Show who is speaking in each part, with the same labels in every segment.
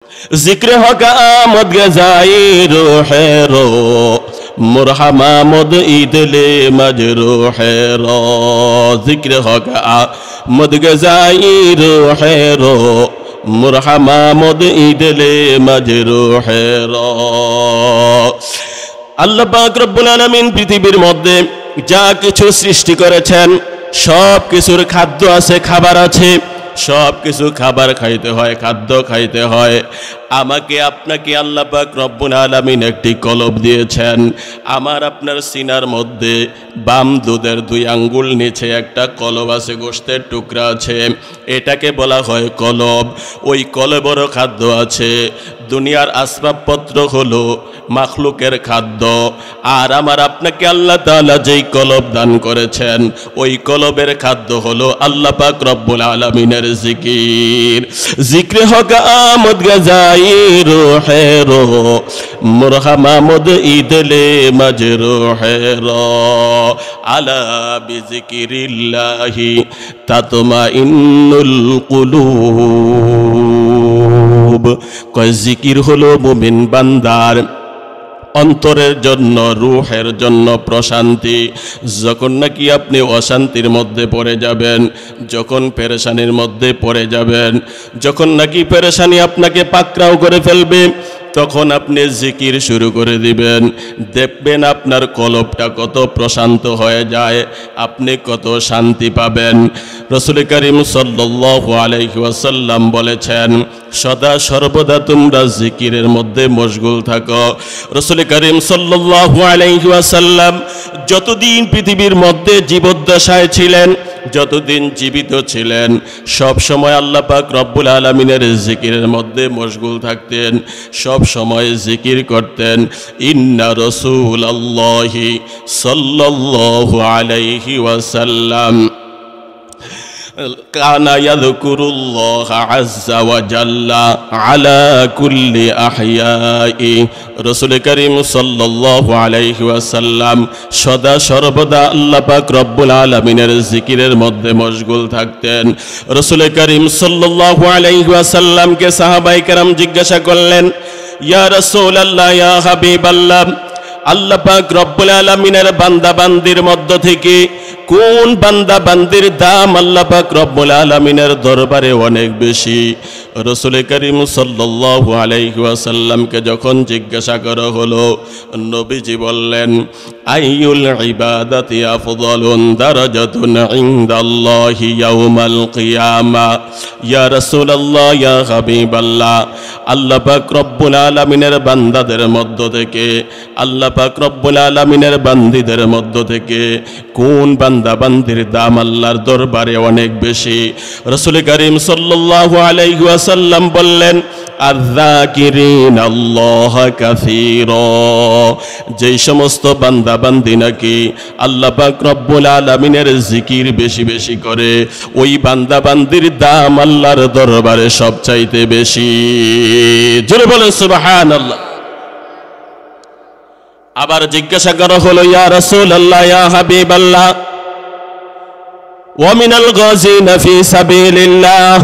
Speaker 1: जिक्र हक आमद गजाई रूहे रो मुरहमामद ईदले मजरूहे रो जिक्र हक आमद गजाई रूहे रो मुरहमामद ईदले मजरूहे रो। আল্লাহ পাক রব্বুল আলামিন পৃথিবীর মধ্যে যা কিছু সৃষ্টি করেছেন সব কিছুর খাদ্য আছে, খাবার আছে, সব কিছু খাবার খাইতে হয়, খাদ্য খাইতে হয়। আমাকে আপনাকে আল্লাহ পাক রব্বুল আলামিন একটি কলব দিয়েছেন। আমার আপনার সিনার মধ্যে বাম দুধের 2 আঙ্গুল নিচে একটা কলব আছে, গোশতের টুকরা আছে, এটাকে বলা হয় কলব। ওই কলবেরও খাদ্য আছে। দুনিয়ার আসবাবপত্র হলো মাখলুকের খাদ্য, আর আমার আপনাকে আল্লাহ তাআলা যেই কলব দান করেছেন ওই কলবের খাদ্য হলো আল্লাহ পাক রব্বুল আলামিনের জিকির। জিক্রে হক আমদ গজাই রূহে রো মুরহমামদ ঈদলে মজরূহে রো আলা বিযিকিরিল্লাহি তাতমাইন্নুল কুলুব। কয় জিকির হলো মুমিন বান্দার অন্তরের জন্য, রূহের জন্য প্রশান্তি। যখন নাকি আপনি অশান্তির মধ্যে পড়ে যাবেন, যখন পেরেশানির মধ্যে পড়ে যাবেন, যখন নাকি পেরেশানি আপনাকে পাকড়াও করে ফেলবে, তখন আপনি জিকির শুরু করে দিবেন, দেখবেন আপনার কলবটা কত প্রশান্ত হয়ে যায়, আপনি কত শান্তি পাবেন। রাসূল করিম সাল্লাল্লাহু আলাইহি ওয়াসাল্লাম বলেছেন, সদা সর্বদা তোমরা জিকিরের মধ্যে মশগুল থাকো। রাসূল করিম সাল্লাল্লাহু আলাইহি ওয়াসাল্লাম যতদিন পৃথিবীর মধ্যে জীবদ্দশায় ছিলেন, যতদিন জীবিত ছিলেন, সব সময় আল্লাহ পাক রব্বুল আলামিনের জিকিরের মধ্যে মশগুল থাকতেন, সব সময় জিকির করতেন। ইন্না রাসূলুল্লাহি সাল্লাল্লাহু আলাইহি ওয়াসাল্লাম কানা ইয়াযকুরুল্লাহ আযজা ওয়া জাল্লা আলা কুল্লি আহইয়াই। রাসূল করিম সাল্লাল্লাহু আলাইহি ওয়াসাল্লাম সদা সর্বদা আল্লাহ পাক রব্বুল আলামিনের জিকিরের মধ্যে মশগুল থাকতেন। রাসূল করিম সাল্লাল্লাহু আলাইহি ওয়াসাল্লামকে সাহাবায়ে কেরাম জিজ্ঞাসা করলেন, ইয়া রাসূলুল্লাহ, ইয়া হাবিবাল্লাহ, আল্লাহ পাক রব্বুল আলামিনের বান্দা বান্দির মধ্য থেকে কোন বান্দা বান্দির দাম আল্লাহ পাক রব্বুল আলামিনের দরবারে অনেক বেশি? রাসূল করিম সাল্লাল্লাহু আলাইহি ওয়াসাল্লামকে যখন জিজ্ঞাসা করা হলো, নবীজি বললেন, আইয়ুল ইবাদাতি আফদালুন দারাজাতুন ইনদাল্লাহি ইয়াউমাল কিয়ামা। ইয়া রাসূলুল্লাহ, ইয়া হাবিবাল্লাহ, আল্লাহ পাক রব্বুল আলামিনের বান্দাদের মধ্য থেকে, আল্লাহ পাক রব্বুল আলামিনের বান্দীদের মধ্য থেকে কোন বান্দা বান্দির দাম আল্লাহর দরবারে অনেক বেশি? রাসূল করিম সাল্লাল্লাহু আলাইহি ওয়াসাল্লাম বললেন, আয-যাকিরিনাল্লাহ কাসীরা। যেই সমস্ত বান্দা বান্দি নাকি আল্লাহ পাক রব্বুল আলামিনের জিকির বেশি বেশি করে, ওই বান্দা বান্দির দাম আল্লাহর দরবারে সবচাইতে বেশি। জোরে বলেন সুবহানাল্লাহ। আবার জিজ্ঞাসা করা হলো, ইয়া রাসূলুল্লাহ, ইয়া হাবিবাল্লাহ, ওয়া মিনাল গাযিনা ফি সাবিলিল্লাহ।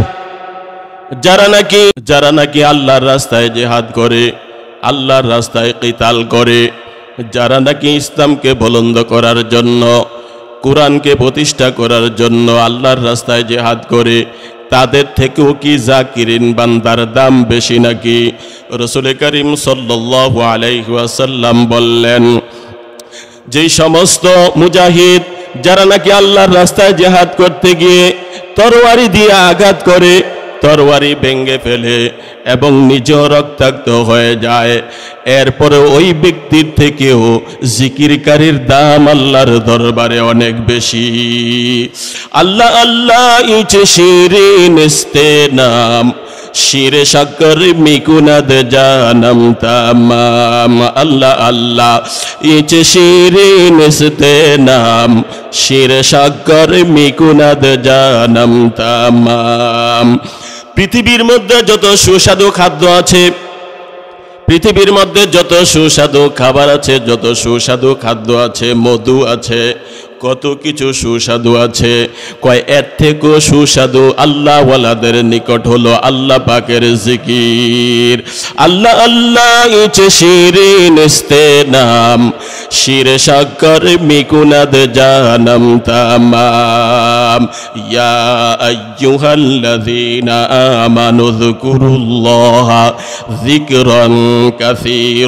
Speaker 1: যারা নাকি আল্লাহর রাস্তায় জিহাদ করে, আল্লাহর রাস্তায় কিতাল করে, যারা নাকি ইসলামকে বুলন্দ করার জন্য, কোরআনকে প্রতিষ্ঠা করার জন্য আল্লাহর রাস্তায় জিহাদ করে, তাদের থেকেও কি জাকিরিন বান্দার দাম বেশি নাকি? রাসূল করিম সাল্লাল্লাহু আলাইহি ওয়াসাল্লাম বললেন, যেই সমস্ত মুজাহিদ যারা নাকি আল্লাহর রাস্তায় জিহাদ করতে গিয়ে তরবারি দিয়ে আঘাত করে, তরবারি ভেঙে ফেলে এবং নিজেও রক্তাক্ত হয়ে যায়, এরপরে ওই ব্যক্তির থেকেও জিকিরকারীর দাম আল্লাহর দরবারে অনেক বেশি। আল্লাহ আল্লাহ ইচে শিরিন ইস্তেনাম, শিরে শক্কর মিকুনাদ জানম তামাম। আল্লাহ আল্লাহ ইচে শিরিন ইস্তেনাম, শিরে শক্কর মিকুনাদ জানম তামাম। পৃথিবীর মধ্যে যত সুস্বাদু খাদ্য আছে, পৃথিবীর মধ্যে যত সুস্বাদু খাবার আছে, যত সুস্বাদু খাদ্য আছে, মধু আছে, কত কিছু সুস্বাদু আছে। কয় এর থেকেও সুস্বাদু আল্লাহ ওয়ালাদের নিকট হলো আল্লাহ পাকের জিকির। আল্লাহ আল্লাহ ইচ্ছে শিরিন ইস্তেনাম, শিরে শাকর মিকুনাদ জানাম তামাম। ইয়া আইয়ুহাল্লাযীনা আমানু যকুরুল্লাহা যিকরান কাসীরা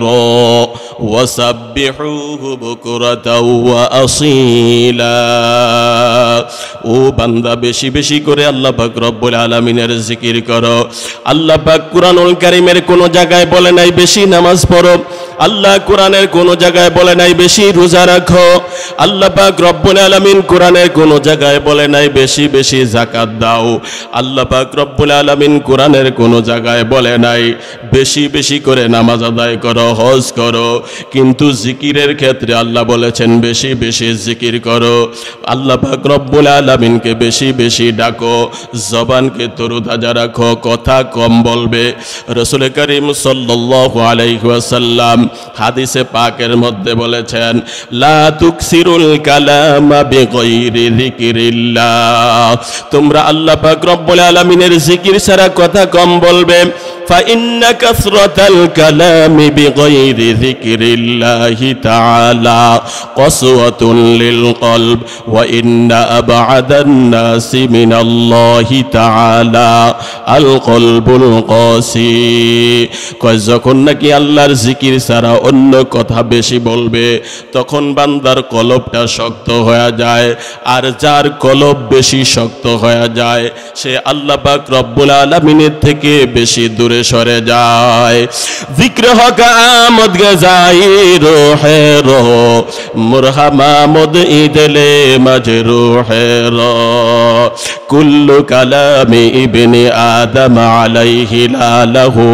Speaker 1: ওয়াসাব্বিহুহু বুকরাতাও ওয়া আসীলা। ও বান্দা, বেশি বেশি করে আল্লাহ পাক রব্বুল আলামিনের জিকির করো। আল্লাহ পাক কুরআনুল কারীমের কোন জায়গায় বলে নাই বেশি নামাজ পড়ো। আল্লাহ কোরআনের কোন জায়গায় বলে নাই বেশি রোজা রাখো। আল্লাহ পাক রব্বুল আলামিন কোরআনের কোন জায়গায় বলে নাই বেশি বেশি যাকাত দাও। আল্লাহ পাক রব্বুল আলামিন কোরআনের কোন জায়গায় বলে নাই বেশি বেশি করে নামাজ আদায় করো, হজ করো। কিন্তু জিকিরের ক্ষেত্রে আল্লাহ বলেছেন বেশি বেশি জিকির করো। আল্লাহ পাক রব্বুল আলামিনকে বেশি বেশি ডাকো, জবানকে তরুতাজা রাখো, কথা কম বলবে। রাসূল করিম সাল্লাল্লাহু আলাইহি ওয়াসাল্লাম হাদিসে পাকের মধ্যে বলেছেন, লা তুকসিরুল কালামা বিগাইরি যিকরিল্লাহ, তোমরা আল্লাহ পাক রব্বুল আলামিনের জিকির ছাড়া কথা কম বলবে। فإن كثرة الكلام بغير ذكر الله تعالى قسوة للقلب وإن أبعد الناس من الله تعالى القلب القاسي। যখন নাকি আল্লাহর জিকির ছাড়া অন্য কথা বেশি বলবে তখন বান্দার কলবটা শক্ত হয়ে যায়। আর যার কলব বেশি শক্ত হয়ে যায় সে আল্লাহ পাক রব্বুল আলামিনের থেকে বেশি দূরে সরে যায়। জিক্র হক আমদ গজাই রোহে রো মুরহামামদ ইদলে মজরুহে রো কুল্লু কালামি ইবনে আদম আলাইহি লাহু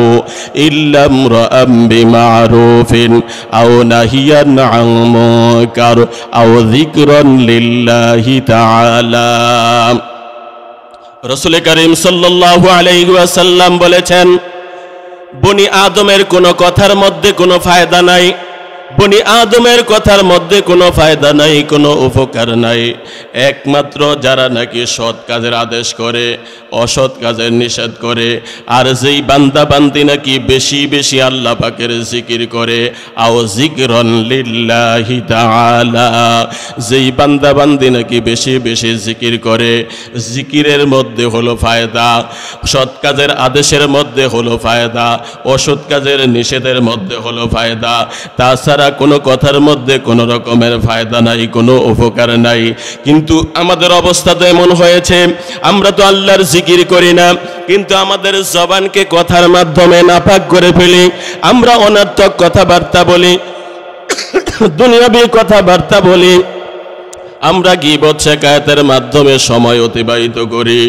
Speaker 1: ইল্লা ইমরাআম বিমারুফিন আও নাহিয়ান আন মুনকার আও যিকরান লিল্লাহি তাআলা। রাসূল করিম সাল্লাল্লাহু আলাইহি ওয়াসাল্লাম বলেছেন, বনি আদমের কোনো কথার মধ্যে কোনো ফায়দা নাই, বনি আদমের কথার মধ্যে কোনো ফায়দা নাই, কোনো উপকার নাই। একমাত্র যারা নাকি সৎ কাজের আদেশ করে, অসৎ কাজের নিষেধ করে, আর যেই বান্দা বান্দি নাকি বেশি বেশি আল্লাহ পাকের জিকির করে, আও যিকরান লিল্লাহি তাআলা, যেই বান্দা বান্দি নাকি বেশি বেশি জিকির করে, জিকিরের মধ্যে হলো ফায়দা, সৎ কাজের আদেশের মধ্যে হলো ফায়দা, অসৎ কাজের নিষেধের মধ্যে হলো ফায়দা। তাছাড়া কোনো কথার মধ্যে কোনো রকমের ফায়দা নাই, কোনো উপকার নাই। কিন্তু আমাদের অবস্থা তো এমন হয়েছে, আমরা তো আল্লাহর জিকির করি না, কিন্তু আমাদের জবানকে কথার মাধ্যমে নাপাক করে ফেলি। আমরা অনর্থক কথাবার্তা বলি, দুনিয়াবি কথাবার্তা বলি, আমরা গীবত শিকায়াতের মাধ্যমে সময় অতিবাহিত করি।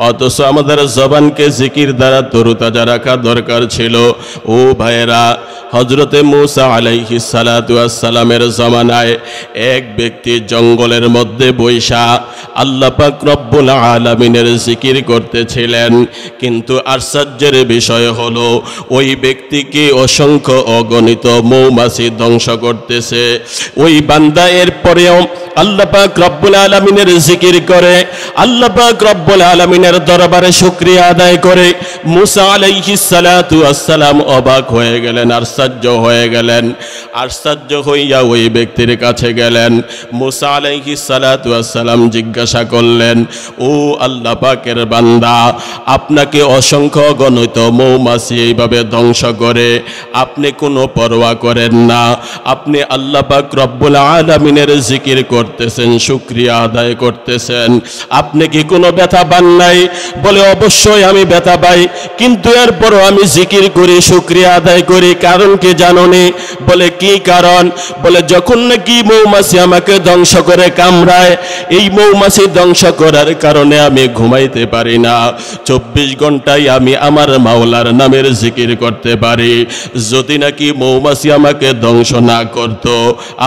Speaker 1: অথচ আমাদের জবানকে জিকির দ্বারা তরুতাজা রাখা দরকার ছিল। ও ভাইয়েরা, হযরতে মূসা আলাইহিস সালাতু ওয়াস সালামের জামানায় এক ব্যক্তি জঙ্গলের মধ্যে বৈশা আল্লাহ পাক রব্বুল আলামিনের জিকির করতেছিলেন। কিন্তু আশ্চর্যের বিষয় হলো ওই ব্যক্তিকে অসংখ্য অগণিত মৌমাছি ধ্বংস করতেছে। ওই বান্দা এর পরেও আল্লাহ পাক রব্বুল আলামিনের জিকির করে, আল্লাহ পাক রব্বুল আলামিনের দরবারে শুকরিয়া আদায় করে। মূসা আলাইহিস সালাতু ওয়াস সালাম অবাক হয়ে গেলেন, আশ্চর্য হয়ে গেলেন। আশ্চর্য হইয়া ওই ব্যক্তির কাছে গেলেন। মূসা আলাইহিস সালাতু ওয়াস সালাম জিজ্ঞাসা করলেন, ও আল্লাহ পাকের বান্দা, আপনাকে অসংখ্য গণিত মৌমাছি এইভাবে ধ্বংস করে আপনি কোনো পরোয়া করেন না, আপনি আল্লাহ পাক রব্বুল আলামিনের জিকির করতেছেন, শুকরিয়া আদায় করতেছেন, আপনি কি কোনো ব্যথা পান নাই? বলে, অবশ্যই আমি ব্যথা পাই, কিন্তু এরপরও আমি জিকির করি, শুকরিয়া আদায় করি। কারণ কি জানোনি? বলে, কি কারণ? বলে, যখন নাকি মৌমাছি আমাকে ধ্বংস করে কামড়ায়, এই মৌমাছি ধ্বংস করার কারণে আমি ঘুমাইতে পারি না। 24 ঘন্টায় আমি আমার মাওলার নামের জিকির করতে পারি। যদি নাকি মৌমাছি আমাকে ধ্বংস না করত,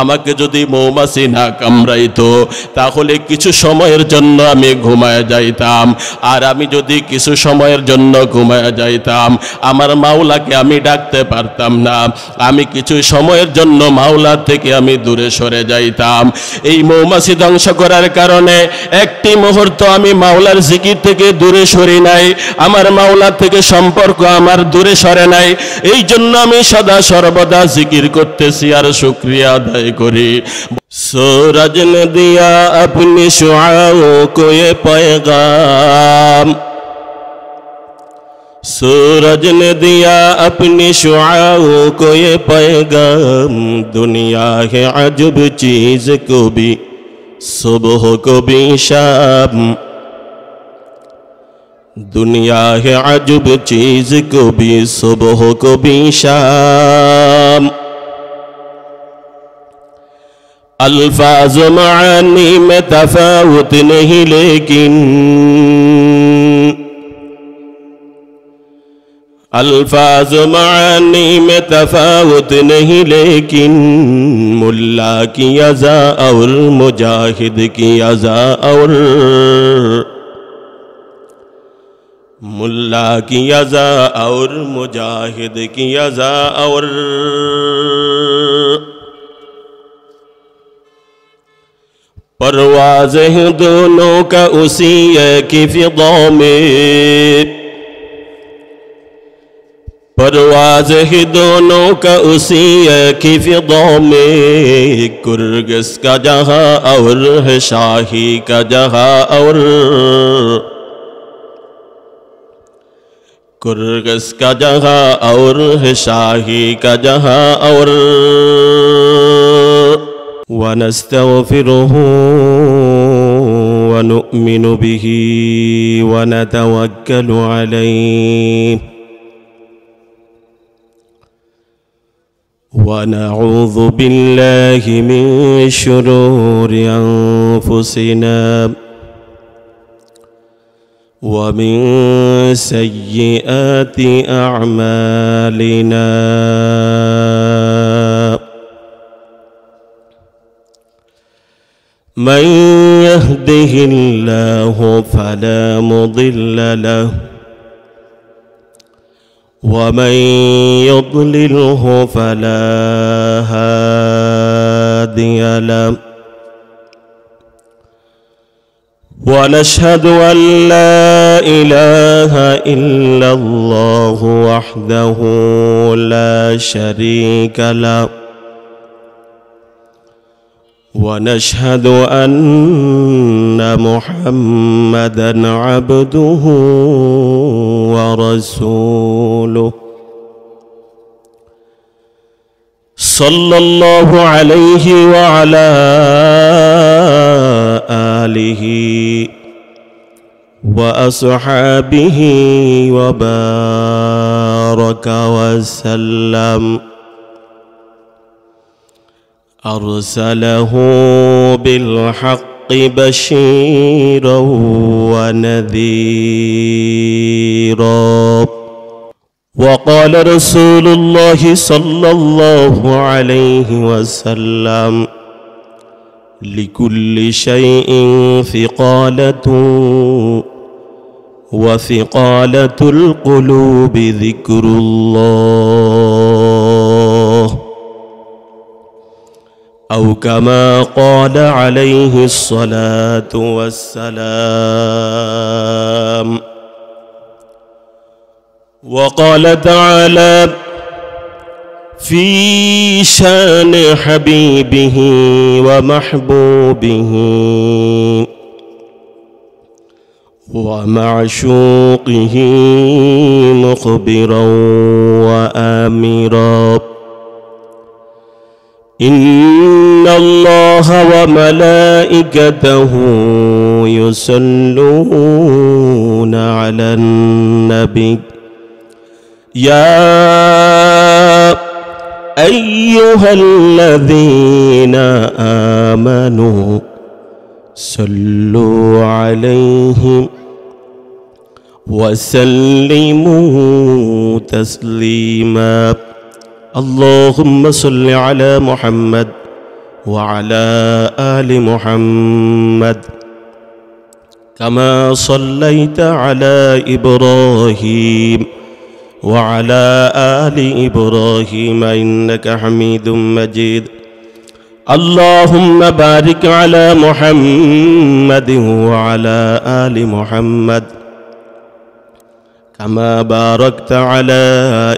Speaker 1: আমাকে যদি মৌমাছি না কামড়াইতো, তাহলে কিছু সময়ের জন্য আমি ঘুমায় যাইতাম। আর আমি যদি কিছু সময়ের জন্য ঘুমায় যাইতাম, আমার মাওলাকে আমি ডাকতে পারতাম না। আমি কিছু সময়ের ধ্বংসের জন্য মাওলার থেকে আমি দূরে সরে যাইতাম। এই মৌমাছি ধ্বংস করার কারণে একটি মুহূর্ত আমি মাওলার জিকির থেকে দূরে সরি নাই, আমার মাওলার থেকে সম্পর্ক আমার দূরে সরে নাই। এই জন্য আমি সদা সর্বদা জিকির করতেছি আর শুকরিয়া আদায় করি। सूरज ने दिया अपनी शुआओं को ये पैगाम, सूरज ने दिया अपनी शुआओं को ये पैगाम, दुनिया है अजब चीज को भी सुबह को भी शाम, दुनिया है अजब चीज को भी सुबह को भी शाम। अल्फाज मानी में तफावत नहीं लेकिन, अल्फाज मानी में तफावत नहीं लेकिन, मुल्ला की अज़ा और मुजाहिद की अज़ा और, मुल्ला की अज़ा और मुजाहिद की अज़ा और, परवाज़ है दोनों का उसी एक फ़िज़ा में, परवाज़ है दोनों का उसी एक फ़िज़ा में, कुर्गिस का जहाँ और है शाही का जहाँ और, कुर्गिस का जहाँ और है शाही का जहाँ और। वनस्तग़फिरुह वनु'मिनु बिही वनतवक्कलु अलैहि वनऊज़ु बिल्लाहि मिन शुरूरि अनफुसिना वमिन सय्यिआति अअमालिना। من يهده الله فلا مضل له ومن يضلله فلا هادي له، ونشهد أن لا إله إلا الله وحده لا شريك له، ونشهد أن محمدًا عبده ورسوله صلى الله عليه وعلى آله وأصحابه وبارك وسلم. أرسله بالحق بشيرا ونذيرا. وقال رسول الله صلى الله عليه وسلم: لكل شيء ثقالة وثقالة القلوب ذكر الله، أو كما قال عليه الصلاة والسلام. وقال تعالى في شان حبيبه ومحبوبه ومعشوقه مخبرا وآمرا: إن الله وملائكته يصلون على النبي يا أيها الذين آمنوا صلوا عليه وسلموا تسليما. اللهم صل على محمد وعلى آل محمد كما صليت على إبراهيم وعلى آل إبراهيم إنك حميد مجيد اللهم بارك على محمد وعلى آل محمد كما باركت على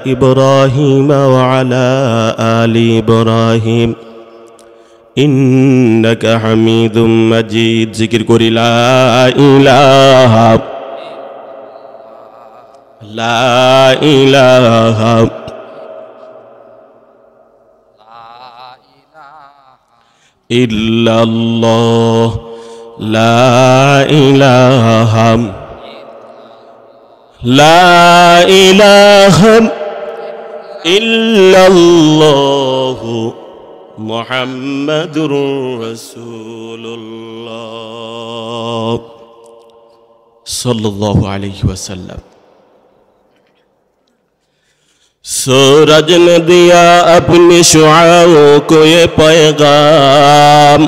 Speaker 1: إبراهيم وعلى آل إبراهيم إنك حميد مجيد ذكر قولي لا إله إلا الله لا إله إلا الله محمد رسول الله صلى الله عليه وسلم सूरज ने दिया अपनी शुआओं को ये पैगाम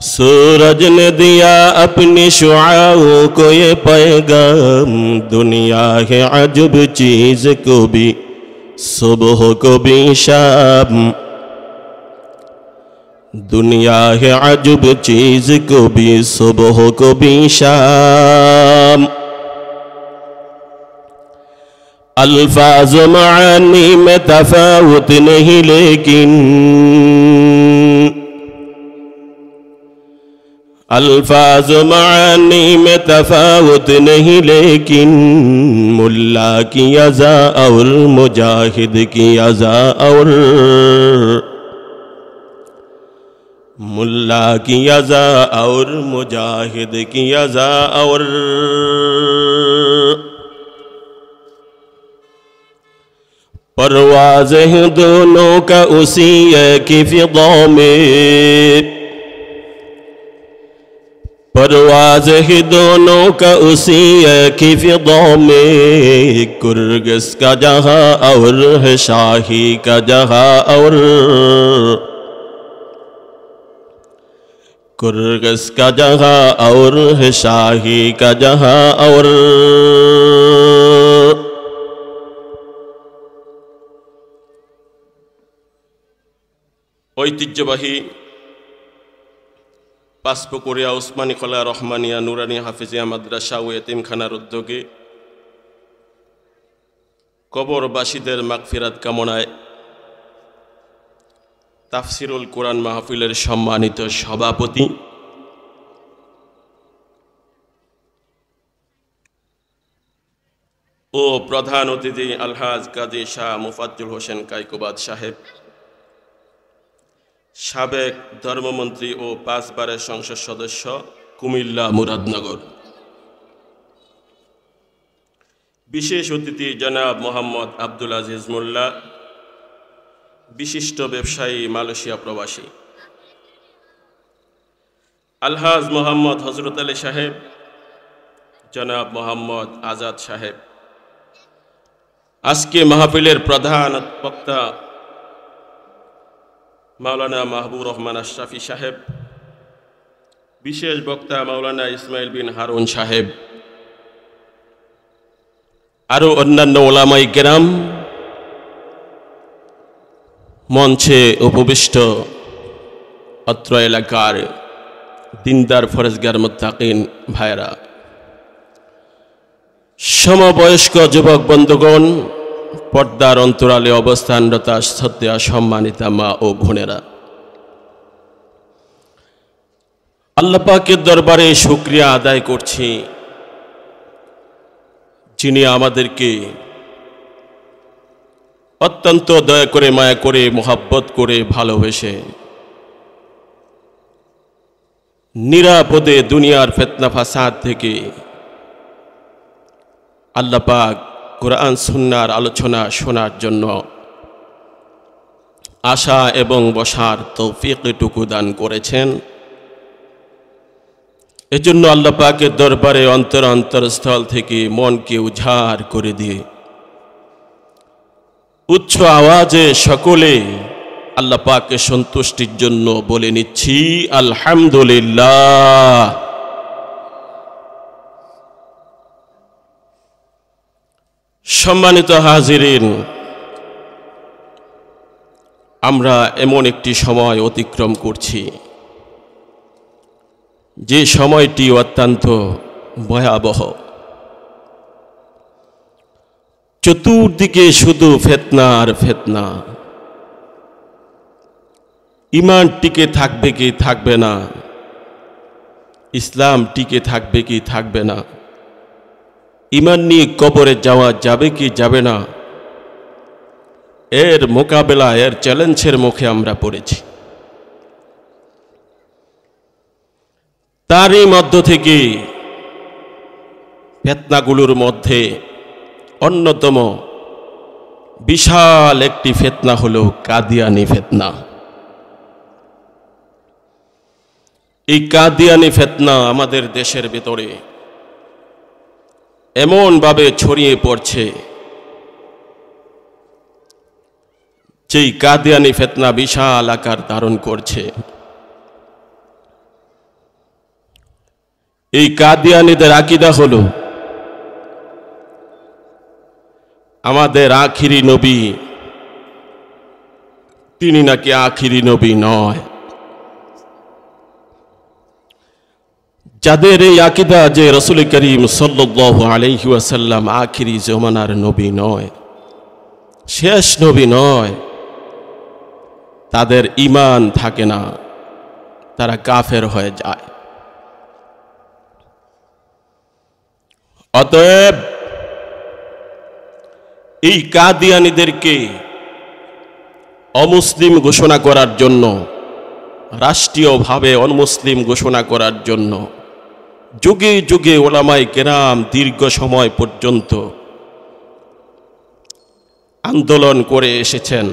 Speaker 1: सूरज ने दिया अपनी शुआओं को ये पैगाम दुनिया है अजब चीज़ को भी सुबह को भी शाम दुनिया है अजब चीज़ को भी सुबह को भी शाम अल्फाज मानी में तफावत नहीं लेकिन अल्फाज मानी में तफावत नहीं लेकिन मुल्ला की अज़ा और मुजाहिद की अज़ा और मुल्ला की अज़ा और मुजाहिद की अज़ा और परवाज़ हैं दोनों का उसी एक फ़िज़ा में परवाज़ है दोनों का उसी एक फ़िज़ा में कुर्गस का जहाँ और है शाही का जहाँ और कुर्गस का जहाँ और है शाही का जहाँ और ঐতিহ্যবাহী পাঁচপুকুরিয়া ওসমানী খোলা রহমানিয়া নুরানি হাফিজিয়া মাদ্রাসা ও এতিমখানার উদ্যোগে কবরবাসীদের মাগফিরাত কামনায় তাফসিরুল কোরআন মাহফিলের সম্মানিত সভাপতি ও প্রধান অতিথি আলহাজ কাজী শাহ মুফাজ্জল হোসেন কায়কোবাদ সাহেব সাবেক ধর্মমন্ত্রী ও 5 বারের সংসদ সদস্য কুমিল্লা মুরাদনগর বিশেষ অতিথি জনাব মোহাম্মদ আব্দুল আজিজ মোল্লা বিশিষ্ট ব্যবসায়ী মালয়েশিয়া প্রবাসী আলহাজ মোহাম্মদ হযরত আলী সাহেব জনাব মোহাম্মদ আজাদ সাহেব আজকে মাহফিলের প্রধান বক্তা মাওলানা মাহবুব রহমান আশরাফি সাহেব বিশেষ বক্তা মাওলানা ইসমাইল বিন হারুন সাহেব আরো অন্যান্য ওলামায়ে কেরাম মঞ্চে উপবিষ্ট অত্র এলাকার দিনদার ফরেজগার মুত্তাকিন ভাইরা সমবয়স্ক যুবক বন্ধুগণ পর্দার অন্তরালে অবস্থানরত শ্রদ্ধেয় সম্মানিতা মা ও বোনেরা আল্লাহ পাকের দরবারে শুকরিয়া আদায় করছি যিনি আমাদেরকে অত্যন্ত দয়া করে মায়া করে মোহাব্বত করে ভালোবেসে নিরাপদে দুনিয়ার ফিতনা ফাসাদ থেকে আল্লাহ পাক কুরআন সুন্নাহর আলোচনা শোনার জন্য আশা এবং বসার তৌফিকটুকু দান করেছেন এজন্য আল্লাহ পাকের দরবারে অন্তরস্থল থেকে মনকে উজাড় করে দিয়ে উচ্চ আওয়াজে সকলে আল্লাহ পাকের সন্তুষ্টির জন্য বলে নিচ্ছি আলহামদুলিল্লাহ। সম্মানিত হাজিরিন, আমরা এমন একটি সময় অতিক্রম করছি যে সময়টি অত্যন্ত ভয়াবহ। চতুর্দিকে শুধু ফিতনা আর ফিতনা। ঈমান টিকে থাকবে কি থাকবে না, ইসলাম টিকে থাকবে কি থাকবে না, ঈমান নিয়ে কবরে যাওয়া যাবে কি যাবে না, এর মোকাবেলা, এর চ্যালেঞ্জের মুখে আমরা পড়েছি। তারই মধ্য থেকে ফিতনাগুলোর মধ্যে অন্যতম বিশাল একটি ফিতনা হলো কাদিয়ানি ফিতনা। এই কাদিয়ানি ফিতনা আমাদের দেশের ভিতরে এমনভাবে ছড়িয়ে পড়ছে, যেই কাদিয়ানি ফিতনা বিশাল আকার ধারণ করছে। এই কাদিয়ানীদের আকীদা হলো আমাদের আখিরি নবী, তিনি নাকি আখিরি নবী নয়। যাদের এই আকীদা যে রাসূল করিম সাল্লাল্লাহু আলাইহি ওয়াসাল্লাম আখিরি জামানার নবী নয়, শেষ নবী নয়, তাদের ঈমান থাকে না, তারা কাফের হয়ে যায়। অতএব এই কাদিয়ানীদেরকে অমুসলিম ঘোষণা করার জন্য, রাষ্ট্রীয়ভাবে অমুসলিম ঘোষণা করার জন্য যুগে যুগে ওলামায়ে কেরাম দীর্ঘ সময় পর্যন্ত আন্দোলন করে এসেছেন,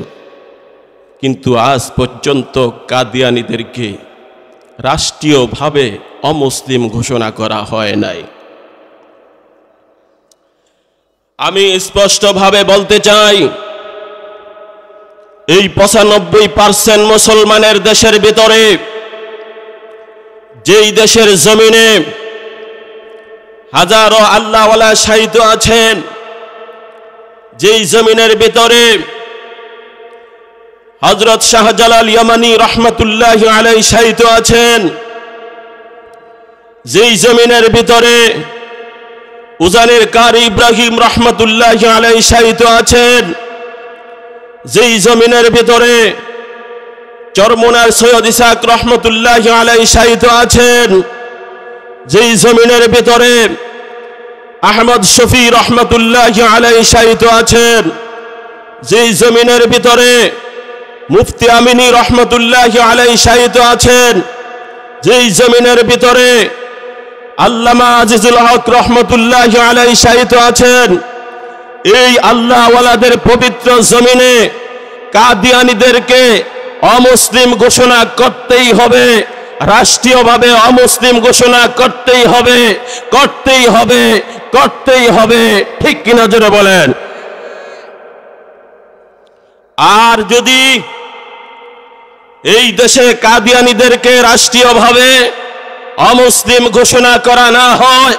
Speaker 1: কিন্তু আজ পর্যন্ত কাদিয়ানীদেরকে রাষ্ট্রীয়ভাবে অমুসলিম ঘোষণা করা হয় নাই। আমি স্পষ্টভাবে বলতে চাই, এই ৯৫% মুসলমানের দেশের ভিতরে, যেই দেশের জমিনে হাজারো আল্লাহওয়ালা শাহিদ আছেন, যেই জমিনের ভিতরে হযরত শাহজালাল ইয়ামানী রহমাতুল্লাহি আলাইহি শাহিদ আছেন, যেই জমিনের ভিতরে উজানের কারি ইব্রাহিম রহমাতুল্লাহি আলাইহি শাহিদ আছেন, যেই জমিনের ভিতরে চরমোনার সৈয়দ ইসহাক রহমাতুল্লাহি আলাইহি শাহিদ আছেন, যেই জমিনের ভিতরে আহমদ শফি রহমাতুল্লাহি আলাইহি শাহিদ আছেন, যেই জমিনের ভিতরে মুফতি আমিনী রহমাতুল্লাহি আলাইহি শাহিদ আছেন, যেই জমিনের ভিতরে আল্লামা আজিজুল হক রহমাতুল্লাহি আলাইহি শাহিদ আছেন, এই আল্লাহওয়ালাদের পবিত্র জমিনে কাদিয়ানীদেরকে অমুসলিম ঘোষণা করতেই হবে, রাষ্ট্রীয়ভাবে অমুসলিম ঘোষণা করতেই হবে, করতেই হবে, করতেই হবে। ঠিক কিনা জোরে বলেন? আর যদি এই দেশে কাদিয়ানীদেরকে রাষ্ট্রীয়ভাবে অমুসলিম ঘোষণা করা না হয়,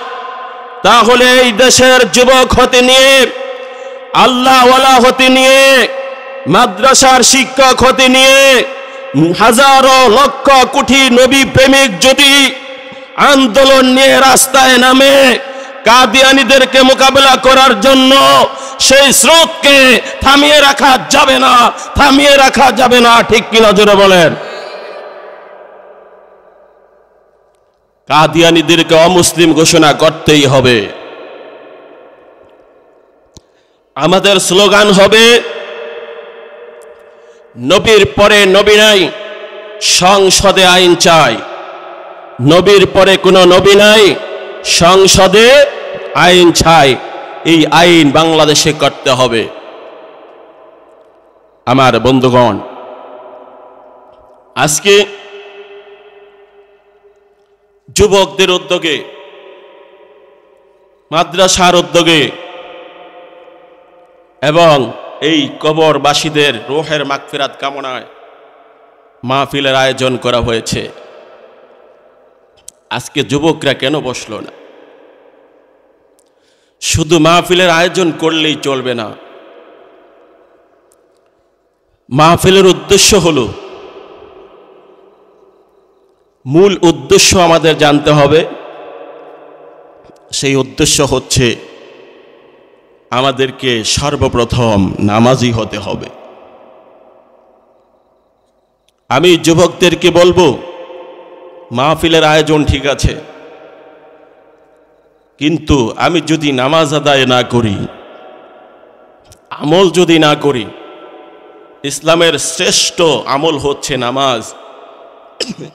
Speaker 1: তাহলে এই দেশের যুবক হতে নিয়ে, আল্লাহওয়ালা হতে নিয়ে, মাদ্রাসার শিক্ষক হতে নিয়ে হাজারো লক্ষ কোটি নবী প্রেমিক যদি আন্দোলন নিয়ে রাস্তায় নামে কাদিয়ানীদেরকে মোকাবেলা করার জন্য, সেই স্রোতকে থামিয়ে রাখা যাবে না, থামিয়ে রাখা যাবে না। ঠিক কিনা জোরে বলেন? কাদিয়ানীদেরকে অমুসলিম ঘোষণা করতেই হবে। আমাদের স্লোগান হবে, নবীর পরে নবী নাই, সংসদে আইন চাই। নবীর পরে কোনো নবী নাই, সংসদে আইন চাই। এই আইন বাংলাদেশে করতে হবে। আমার বন্ধুগণ, আজকে যুবকদের উদ্যোগে, মাদ্রাসার উদ্যোগে এবং এই কবরবাসীদের রূহের মাগফিরাত কামনায় মাহফিলের আয়োজন করা হয়েছে। আজকে যুবকরা কেন বসলো না? শুধু মাহফিলের আয়োজন করলেই চলবে না। মাহফিলের উদ্দেশ্য হলো, মূল উদ্দেশ্য আমাদের জানতে হবে। সেই উদ্দেশ্য হচ্ছে আমাদেরকে সর্বপ্রথম নামাজি হতে হবে। আমি যুবকদেরকে বলবো, মাহফিলের আয়োজন ঠিক আছে, কিন্তু আমি যদি নামাজ আদায় না করি, আমল যদি না করি, ইসলামের শ্রেষ্ঠ আমল হচ্ছে নামাজ।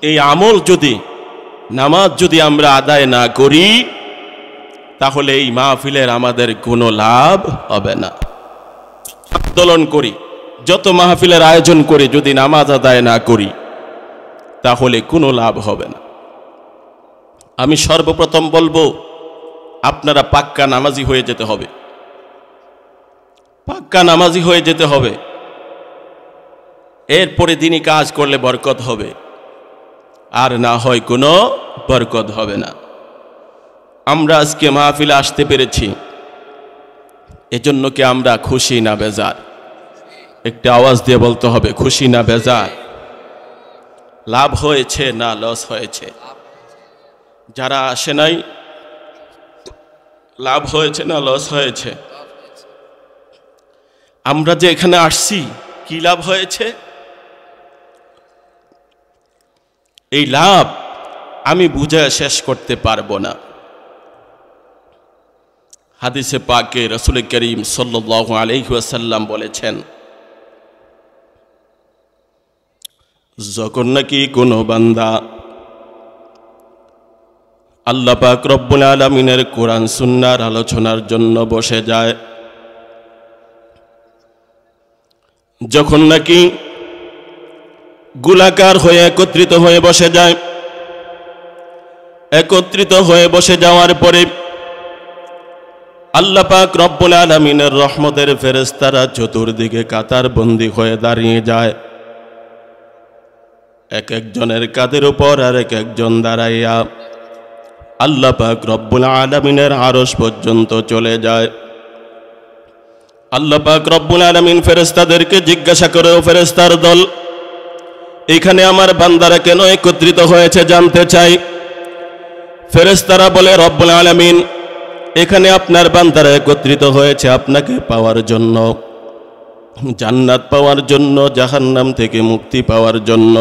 Speaker 1: এই আমল যদি, নামাজ যদি আমরা আদায় না করি, তাহলে এই মাহফিলের আমাদের কোনো লাভ হবে না। আন্দোলন করি, যত মাহফিলের আয়োজন করি, যদি নামাজ আদায় না করি, তাহলে কোনো লাভ হবে না। আমি সর্বপ্রথম বলবো, আপনারা পাক্কা নামাজি হয়ে যেতে হবে। পাক্কা নামাজি হয়ে যেতে হবে। এরপরে দিনই কাজ করলে বরকত হবে, আর না হয় কোনো বরকত হবে না। আমরা আজকে মাহফিলে আসতে পেরেছি, এজন্য কি আমরা খুশি না বেজার? একটা আওয়াজ দিয়ে বলতে হবে, খুশি না বেজার? লাভ হয়েছে না লস হয়েছে? যারা আসে নাই, লাভ হয়েছে না লস হয়েছে? আমরা যে এখানে আসছি, কি লাভ হয়েছে? এই লাভ আমি বুঝে শেষ করতে পারবো না। হাদিসে পাকে রাসূল করিম সাল্লাল্লাহু আলাইহি ওয়াসাল্লাম বলেছেন, যখন নাকি কোনো বান্দা আল্লাহ পাক রব্বুল আলামিনের কোরআন সুন্নাহর আলোচনার জন্য বসে যায়, যখন নাকি গোলাকার হয়ে একত্রিত হয়ে বসে যায়, একত্রিত হয়ে বসে যাওয়ার পরে আল্লাহ পাক রব্বুল আলামিনের রহমতের ফেরেশতারা চতুর্দিকে কাতার বন্দী হয়ে দাঁড়িয়ে যায়। এক একজনের কাঁধের উপর আর এক একজন দাঁড়াইয়া আল্লাহ পাক রব্বুল আলামিনের আরশ পর্যন্ত চলে যায়। আল্লাহ পাক রব্বুল আলামিন ফেরেশতাদেরকে জিজ্ঞাসা করে, ও ফেরেশতার দল, এখানে আমার বান্দারা কেন একত্রিত হয়েছে জানতে চাই। ফেরেশতারা বলে, রব্বুল আলামিন, এখানে আপনার বান্দারা একত্রিত হয়েছে আপনাকে পাওয়ার জন্য, জান্নাত পাওয়ার জন্য, জাহান্নাম থেকে মুক্তি পাওয়ার জন্য,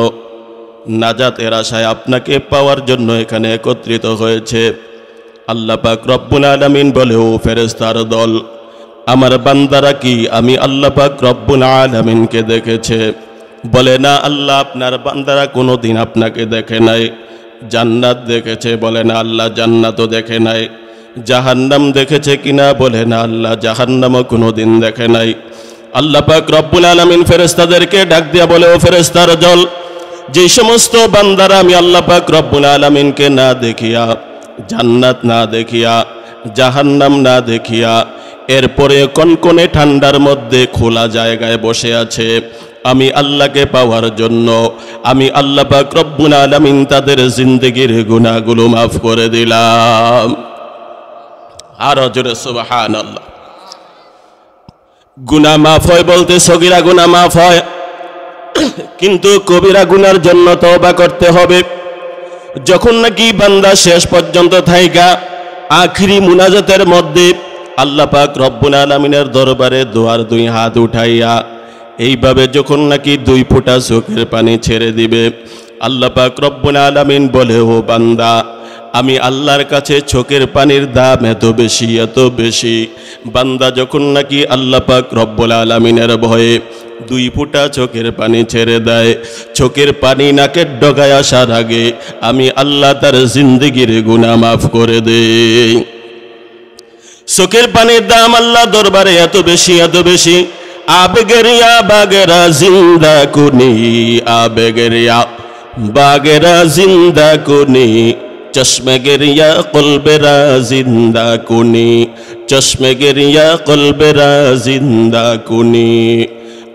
Speaker 1: নাজাতের আশায় আপনাকে পাওয়ার জন্য এখানে একত্রিত হয়েছে। আল্লাহ পাক রব্বুল আলামিন বলে, ও ফেরেশতার দল, আমার বান্দারা কি আমি আল্লাহ পাক রব্বুল আলামিনকে দেখেছে? বলে, না আল্লাহ, আপনার বান্দারা কোনোদিন আপনাকে দেখে নাই। জান্নাত দেখেছে? বলে, না আল্লাহ, জান্নাতও দেখে নাই। জাহান্নাম দেখেছে কিনা? বলে, না আল্লাহ, জাহান্নামও কোনোদিন দেখে নাই। আল্লাহ পাক রব্বুল আলামিন ফেরেশতাদেরকে ডাক দিয়া বলে, ও ফেরেশতার দল, যে সমস্ত বান্দারা আমি আল্লাহ পাক রব্বুল আলামিনকে না দেখিয়া, জান্নাত না দেখিয়া, জাহান্নাম না দেখিয়া, এরপরে কনকনে ঠান্ডার মধ্যে খোলা জায়গায় বসে আছে আমি আল্লাহকে পাওয়ার জন্য, আমি আল্লাহ পাক রব্বুল আলামিন তাদের জিন্দেগির গুনাহগুলো মাফ করে দিলাম। আর জোরে সুবহানাল্লাহ। গুনাহ মাফ হয় বলতে সগীরা গুনাহ মাফ হয়, কিন্তু কবিরা গুনার জন্য তওবা করতে হবে। যখন নাকি বান্দা শেষ পর্যন্ত থাইকা আখিরি মুনাজাতের মধ্যে আল্লাহ পাক রব্বুল আলামিনের দরবারে দোয়ার দুই হাত উঠাইয়া এইভাবে যখন নাকি দুই ফোঁটা চোখের পানি ছেড়ে দিবে, আল্লাহ পাক রব্বুল আলামিন বলে, ও বান্দা, আমি আল্লাহর কাছে চোখের পানির দাম এত বেশি, এত বেশি। বান্দা যখন নাকি আল্লাহ পাক রব্বুল আলামিনের ভয়ে দুই ফোঁটা চোখের পানি ছেড়ে দেয়, চোখের পানি নাকের ডগায় আসার আগে আমি আল্লাহ তার জিন্দেগির গুনাহ মাফ করে দেই। চোখের পানির দাম আল্লাহ দরবারে এত বেশি, এত বেশি। আবেগেরিয়া বাগেরা জিন্দা কুনি, আবেগেরিয়া বাগেরা জিন্দা কুনি, চশমে গেরিয়া কলবেরা জিন্দা কুনি, চশমে গেরিয়া কলবেরা জিন্দা কুনি।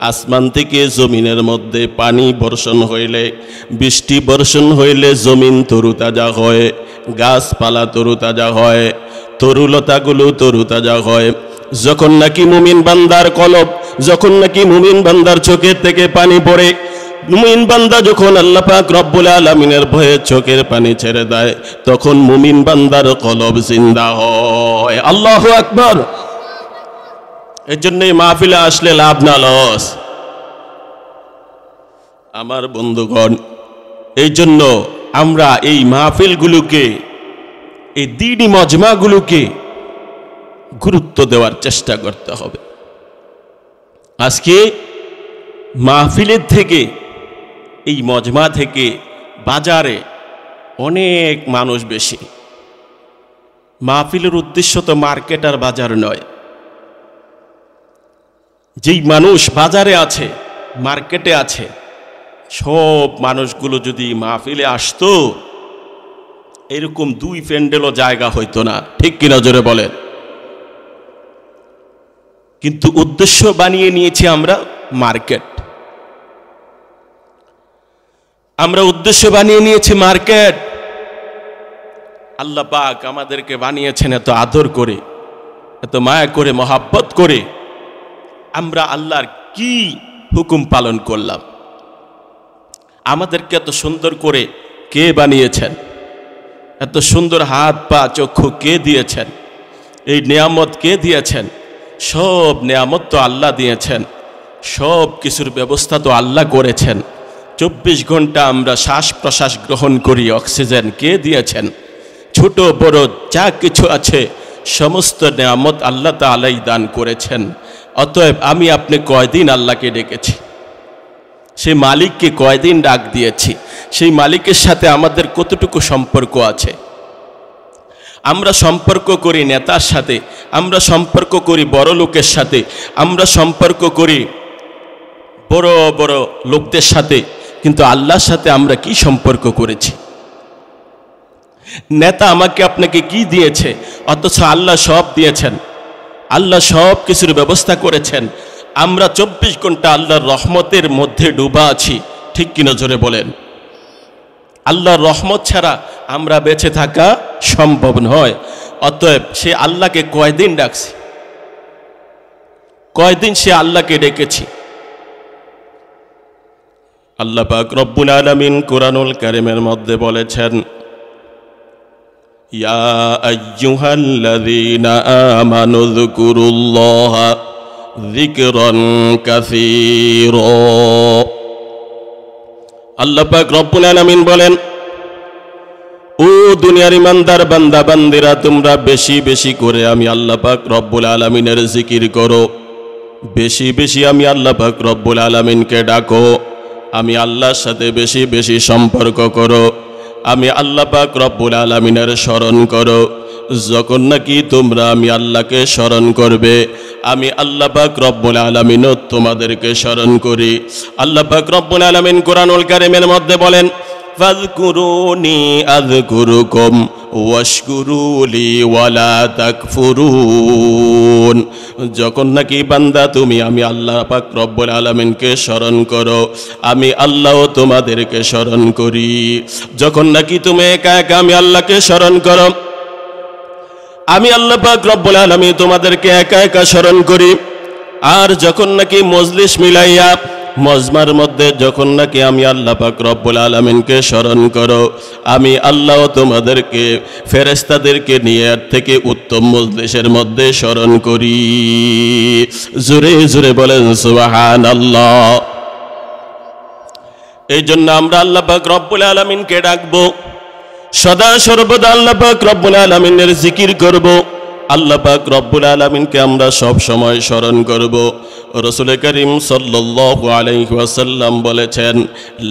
Speaker 1: আসমান থেকে জমিনের মধ্যে পানি বর্ষণ হইলে, বৃষ্টি বর্ষণ হইলে জমিন তরুতাজা হয়, গাছপালা তরুতাজা হয়। তরুলতাগুলো তরুতাজা হয়। যখন নাকি মুমিন বান্দার কলব, যখন নাকি মুমিন বান্দার চোখের থেকে পানি পড়ে, মুমিন বান্দা যখন আল্লাহ পাক রব্বুল আলামিনের ভয়ে চোখের পানি ছেড়ে দেয়, তখন মুমিন বান্দার কলব জিন্দা হয়। আল্লাহু আকবার। এর জন্যই মাহফিলে আসলে লাভ না লস। আমার বন্ধুগণ, এই জন্য আমরা এই মাহফিলগুলোকে, এই দ্বীনি মজমাগুলোকে গুরুত্ব দেওয়ার চেষ্টা করতে হবে। আজকে মাহফিলের থেকে, এই মজমা থেকে বাজারে অনেক মানুষ বেশি। মাহফিলের উদ্দেশ্য তো মার্কেট আর বাজার নয়। যেই মানুষ বাজারে আছে, মার্কেটে আছে, সব মানুষগুলো যদি মাহফিলে আসতো, এরকম 2 প্যান্ডেলও জায়গা হইতো না। ঠিক কিনা জোরে বলেন? কিন্তু উদ্দেশ্য বানিয়ে নিয়েছি আমরা মার্কেট। আমরা উদ্দেশ্য বানিয়ে নিয়েছি মার্কেট। আল্লাহ পাক আমাদেরকে বানিয়েছেন এত আদর করে, এত মায়া করে, মহাব্বত করে। আমরা আল্লাহর কি হুকুম পালন করলাম? আমাদেরকে এত সুন্দর করে কে বানিয়েছেন? এত সুন্দর হাত পা চক্ষু কে দিয়েছেন? এই নিয়ামত কে দিয়েছেন? সব নিয়ামত তো আল্লাহ দিয়েছেন, সব কিছুর ব্যবস্থা তো আল্লাহ করেছেন। 24 ঘন্টা আমরা শ্বাস প্রশ্বাস গ্রহণ করি, অক্সিজেন কে দিয়েছেন? ছোট বড় যা কিছু আছে সমস্ত নিয়ামত আল্লাহ তাআলাই দান করেছেন। অতএব আমি আপনি কয়দিন আল্লাহকে ডেকেছি? সেই মালিককে কয়দিন ডাক দিয়েছি? সেই মালিকের সাথে আমাদের কতটুকু সম্পর্ক আছে? আমরা সম্পর্ক করি নেতার সাথে, আমরা সম্পর্ক করি বড় লোকের সাথে, আমরা সম্পর্ক করি বড় বড় লোকদের সাথে, কিন্তু আল্লাহর সাথে আমরা কি সম্পর্ক করেছি? নেতা আমাকে আপনাকে কি দিয়েছে, অথচ আল্লাহ সব দিয়েছেন, আল্লাহ সব কিছুর ব্যবস্থা করেছেন। আমরা 24 ঘন্টা আল্লাহর রহমতের মধ্যে ডুবা আছি। ঠিক কিনা জোরে বলেন? আল্লাহর রহমত ছাড়া আমরা বেঁচে থাকা সম্ভব নয়। অতএব সে আল্লাহকে কয়দিন ডাকছি? কয়দিন সে আল্লাহকে ডেকেছি? আল্লাহ পাক রব্বুল আলামিন কুরআনুল কারীমের মধ্যে বলেছেন, ইয়া আইয়ুহাল্লাযীনা আমানু যকুরুল্লাহা যিকরান কাসীরা। আল্লাহ পাক রব্বুল আলামিন বলেন, ও দুনিয়ার ইমানদার বান্দা বান্দিরা, তোমরা বেশি বেশি করে আমি আল্লাহ পাক রব্বুল আলামিনের জিকির করো, বেশি বেশি আমি আল্লাহ পাক রব্বুল আলামিনকে ডাকো, আমি আল্লাহর সাথে বেশি বেশি সম্পর্ক করো, আমি আল্লাহ পাক রব্বুল আলামিনের স্মরণ করো। যখন নাকি তোমরা আমি আল্লাহকে স্মরণ করবে, আমি আল্লাহ পাক রব্বুল আলামিনও তোমাদেরকে স্মরণ করি। আল্লাহ পাক রব্বুল আলামিন কুরআনুল কারীমের মধ্যে বলেন, ফাযকুরুনি আযকুরুকুম ওয়াশকুরু লি ওয়ালা তাকফুরুন। যখন নাকি বান্দা তুমি আমি আল্লাহ পাক রব্বুল আলামিনকে স্মরণ করো, আমি আল্লাহও তোমাদেরকে স্মরণ করি। যখন নাকি তুমি একা একা আমি আল্লাহকে স্মরণ করো, আমি আল্লাহ পাক রব্বুল আলামিন তোমাদেরকে একা একা স্মরণ করি। আর যখন নাকি মজলিস মিলাইয়া মজমার মধ্যে যখন নাকি আমি আল্লাহ পাক রব্বুল আলামিনকে স্মরণ করো, আমি আল্লাহ তোমাদেরকে ফেরেশতাদেরকে নিয়ে এর থেকে উত্তম মজলিসের মধ্যে স্মরণ করি। জোরে জোরে বলেন সুবহানাল্লাহ। এই জন্য আমরা আল্লাহ পাক রব্বুল আলামিনকে ডাকবো, সদা সর্বদা আল্লাহ পাক রব্বুল আলামিনের জিকির করব, আল্লাহ পাক রব্বুল আলামিনকে আমরা সব সময় স্মরণ করব। রাসূল করিম সাল্লাল্লাহু আলাইহি ওয়াসাল্লাম বলেছেন,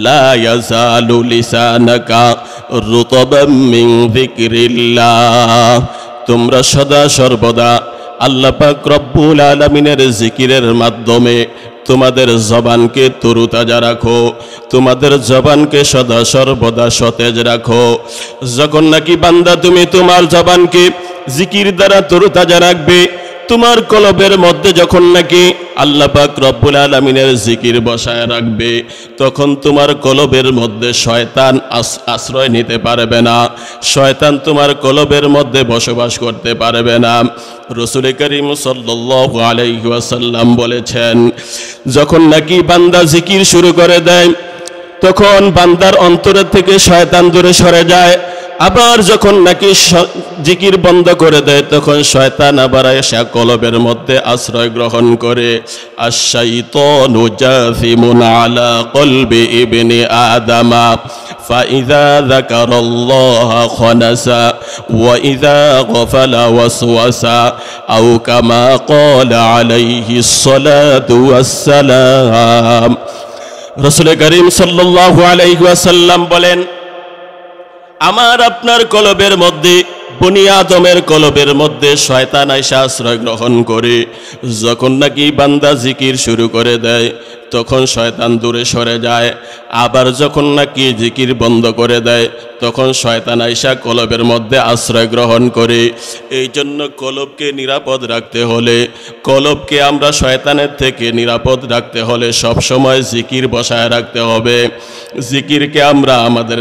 Speaker 1: লা ইয়াজালু লিসানাকা রুতাবাম মিন যিকরিল্লাহ। তোমরা সদা সর্বদা আল্লাহ পাক রব্বুল আলামিনের জিকিরের মাধ্যমে তোমাদের জবানকে তরুতাজা রাখো, তোমাদের জবানকে সদা সর্বদা সতেজ রাখো। যখন নাকি বান্দা তুমি তোমার জবানকে জিকির দ্বারা তরুতাজা রাখবে, তোমার কলবের মধ্যে যখন নাকি আল্লাহ পাক রব্বুল আলামিনের জিকির বসায় রাখবে, তখন তোমার কলবের মধ্যে শয়তান আশ্রয় নিতে পারবে না, শয়তান তোমার কলবের মধ্যে বসবাস করতে পারবে না। রাসূল করিম সাল্লাল্লাহু আলাইহি ওয়াসাল্লাম বলেছেন, যখন নাকি বান্দা জিকির শুরু করে দেয় তখন বান্দার অন্তরের থেকে শয়তান দূরে সরে যায়। আবার যখন নাকি জিকির বন্ধ করে দেয় তখন শয়তান আবার এসে কলবের মধ্যে আশ্রয় গ্রহণ করে। আশ-শাইতানু জাসিমুন আলা কলবি ইবনি আদামা ফাইযা যাকারাল্লাহা খানাসা ওয়া ইযা গাফালা ওয়াসওয়াসা আও কামা ক্বালা আলাইহিস সালাতু ওয়াসসালাম। রাসূল করিম সাল্লাল্লাহু আলাইহি ওয়াসাল্লাম বলেন, আমার আপনার কলবের মধ্যে, বনি আদমের কলবের মধ্যে শয়তান আইসা আশ্রয় গ্রহণ করে। যখন নাকি বান্দা জিকির শুরু করে দেয় তখন শয়তান দূরে সরে যায়। আবার যখন নাকি জিকির বন্ধ করে দেয় তখন শয়তান আইসা কলবের মধ্যে আশ্রয় গ্রহণ করে। এই জন্য কলবকে নিরাপদ রাখতে হলে, কলবকে আমরা শয়তানের থেকে নিরাপদ রাখতে হলে সবসময় জিকির বসায় রাখতে হবে। জিকিরকে আমরা আমাদের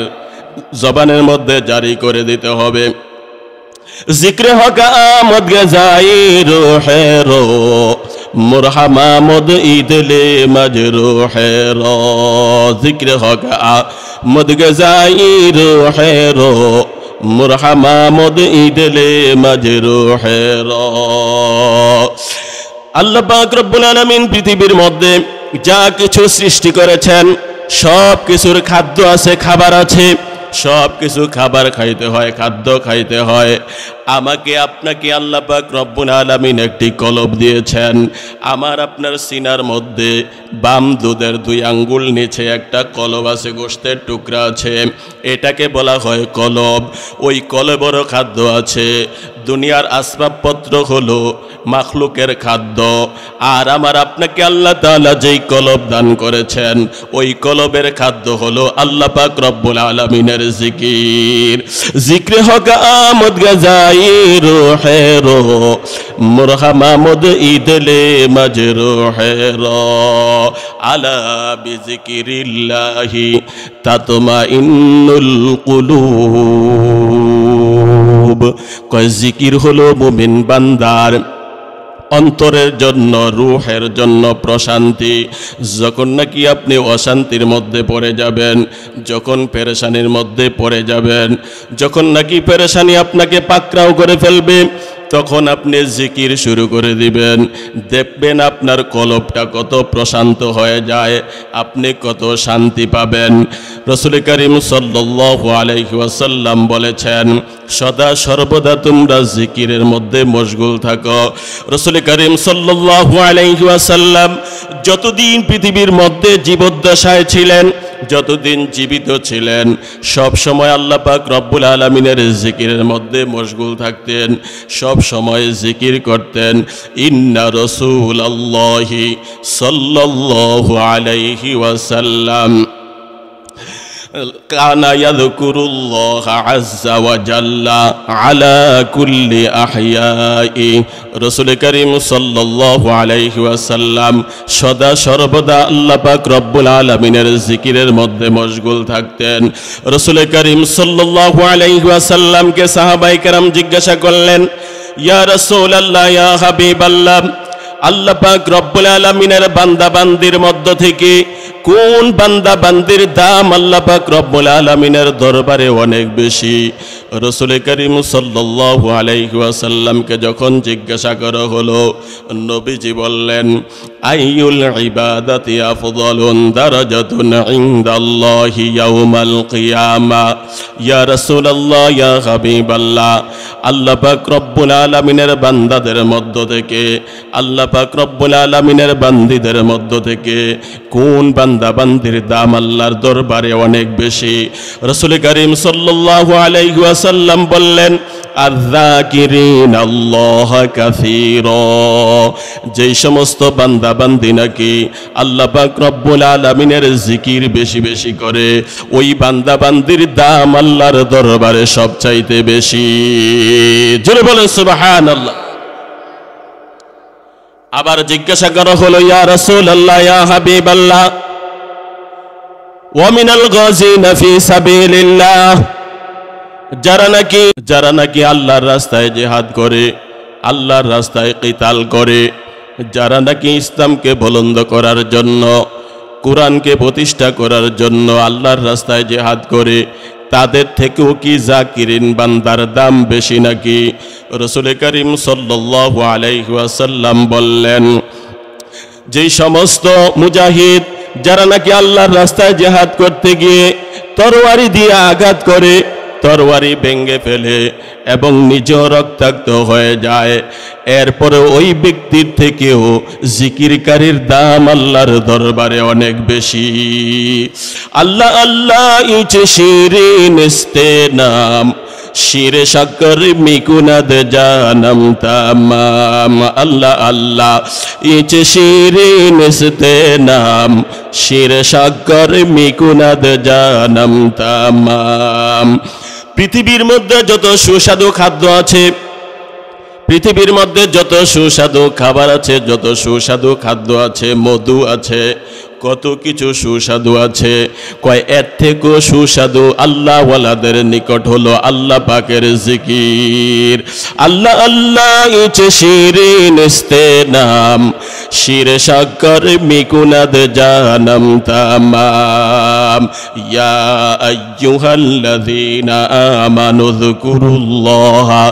Speaker 1: জবানের মধ্যে জারি করে দিতে হবে। জিক্রে হক আমদ গজাই রোহে রো মুরহামামদ ঈদলে মজরুহে রো। জিক্রে হক আমদ গজাই রোহে রো মুরহামামদ ঈদলে মজরুহে রো। আল্লাহ পাক রব্বুল আলামিন পৃথিবীর মধ্যে যা কিছু সৃষ্টি করেছেন সব কিছুর খাদ্য আছে, খাবার আছে, সব কিছু খাবার খাইতে হয়, খাদ্য খাইতে হয়। আমাকে আপনাকে আল্লাহ পাক রব্বুল আলামিন একটি কলব দিয়েছেন। আমার আপনার সিনার মধ্যে বাম দুধের 2 আঙ্গুল নিচে একটা কলব আছে, গোশতের টুকরা আছে, এটাকে বলা হয় কলব। ওই কলবেরও খাদ্য আছে। দুনিয়ার আসবাবপত্র হলো মাখলুকের খাদ্য, আর আমার আপনাকে আল্লাহ তাআলা যেই কলব দান করেছেন ওই কলবের খাদ্য হলো আল্লাহ পাক রব্বুল আলামিনের জিকির। জিক্রে হক আমদ গজাই রোহে রো মুরহামামদ ঈদলে মজরুহে রো আলা বিযিকিরিল্লাহি তাতমাইন্নুল কুলুব। কয় জিকির হলো মুমিন বান্দার অন্তরের জন্য, রূহের জন্য প্রশান্তি। যখন নাকি আপনি অশান্তির মধ্যে পড়ে যাবেন, যখন পেরেশানির মধ্যে পড়ে যাবেন, যখন নাকি পেরেশানি আপনাকে পাকড়াও করে ফেলবে, তখন আপনি জিকির শুরু করে দিবেন, দেখবেন আপনার কলবটা কত প্রশান্ত হয়ে যায়, আপনি কত শান্তি পাবেন। রাসূল করিম সাল্লাল্লাহু আলাইহি ওয়াসাল্লাম বলেছেন, সদা সর্বদা তোমরা জিকিরের মধ্যে মশগুল থাকো। রাসূল করিম সাল্লাল্লাহু আলাইহি ওয়াসাল্লাম যতদিন পৃথিবীর মধ্যে জীবদ্দশায় ছিলেন, যতদিন জীবিত ছিলেন, সব সময় আল্লাহ পাক রব্বুল আলামিনের জিকিরের মধ্যে মশগুল থাকতেন, সব সময় জিকির করতেন। ইন্না রাসূলুল্লাহি সাল্লাল্লাহু আলাইহি ওয়াসাল্লাম কানা ইয়াযকুরুল্লাহা আযজা ওয়া জাল্লা আলা কুল্লি আহইয়াই। রাসূল করিম সাল্লাল্লাহু আলাইহি ওয়াসাল্লাম সদা সর্বদা আল্লাহ পাক রব্বুল আলামিনের জিকিরের মধ্যে মশগুল থাকতেন। রাসূল করিম সাল্লাল্লাহু আলাইহি ওয়াসাল্লামকে সাহাবায়ে কেরাম জিজ্ঞাসা করলেন, ইয়া রাসূলুল্লাহ, ইয়া হাবিবাল্লাহ, আল্লাহ পাক রব্বুল আলামিনের বান্দা বান্দির মধ্য থেকে কোন বান্দা বান্দির দাম আল্লাহ পাক রব্বুল আলামিনের দরবারে অনেক বেশি? রাসূল করিম সাল্লাল্লাহু আলাইহি ওয়াসাল্লামকে যখন জিজ্ঞাসা করা হলো, নবীজি বললেন, আইয়ুল ইবাদাতি আফদালুন দারাজাতুন ইনদাল্লাহি ইয়াউমাল কিয়ামা। ইয়া রাসূলুল্লাহ, ইয়া হাবিবাল্লাহ, আল্লাহ পাক রব্বুল আলামিনের বান্দাদের মধ্য থেকে, আল্লাহ পাক রব্বুল আলামিনের বান্দীদের মধ্য থেকে কোন বান্দা বান্দির দাম আল্লাহর দরবারে অনেক বেশি? রাসূল করিম সাল্লাল্লাহু আলাইহি ওয়াসাল্লাম বললেন, আয-যাকিরিনাল্লাহ কাসীরা। যেই সমস্ত বান্দা বান্দি নাকি আল্লাহ পাক রব্বুল আলামিনের জিকির বেশি বেশি করে, ওই বান্দা বান্দির দাম আল্লাহর দরবারে সবচাইতে বেশি। জোরে বলেন সুবহানাল্লাহ। আবার জিজ্ঞাসা করা হলো, ইয়া রাসূলুল্লাহ, ইয়া হাবিবাল্লাহ, ওয়া মিনাল গাযিনা ফি সাবিলিল্লাহ, যারা নাকি আল্লাহর রাস্তায় জিহাদ করে, আল্লাহর রাস্তায় কিতাল করে, যারা নাকি ইসলামকে বুলন্দ করার জন্য, কোরআনকে প্রতিষ্ঠা করার জন্য আল্লাহর রাস্তায় জিহাদ করে, তাদের থেকেও কি জাকিরিন বান্দার দাম বেশি নাকি? রাসূল করিম সাল্লাল্লাহু আলাইহি ওয়াসাল্লাম বললেন, যেই সমস্ত মুজাহিদ যারা নাকি আল্লাহর রাস্তায় জিহাদ করতে গিয়ে তরবারি দিয়ে আঘাত করে, তরবারি ভেঙে ফেলে এবং নিজেও রক্তাক্ত হয়ে যায়, এরপরে ওই ব্যক্তির থেকেও জিকিরকারীর দাম আল্লাহর দরবারে অনেক বেশি। আল্লাহ আল্লাহ ইচে শিরিন ইস্তে নাম, শিরে শক্কর মিকুনাদ জানম তামাম। আল্লাহ আল্লাহ ইচে শিরিন ইস্তে নাম, শিরে শক্কর মিকুনাদ জানম তামাম। পৃথিবীর মধ্যে যত সুস্বাদু খাদ্য আছে, পৃথিবীর মধ্যে যত সুস্বাদু খাবার আছে, যত সুস্বাদু খাদ্য আছে, মধু আছে, কত কিছু সুস্বাদু আছে, কয় এর থেকেও সুস্বাদু আল্লাহ ওয়ালাদের নিকট হলো আল্লাহ পাকের জিকির। আল্লাহ আল্লাহ ইচে শিরিন ইস্তে নাম, শিরে শক্কর মিকুনাদ জানম তামাম। ইয়া আইয়ুহাল্লাযীনা আমানু যিকুরুল্লাহা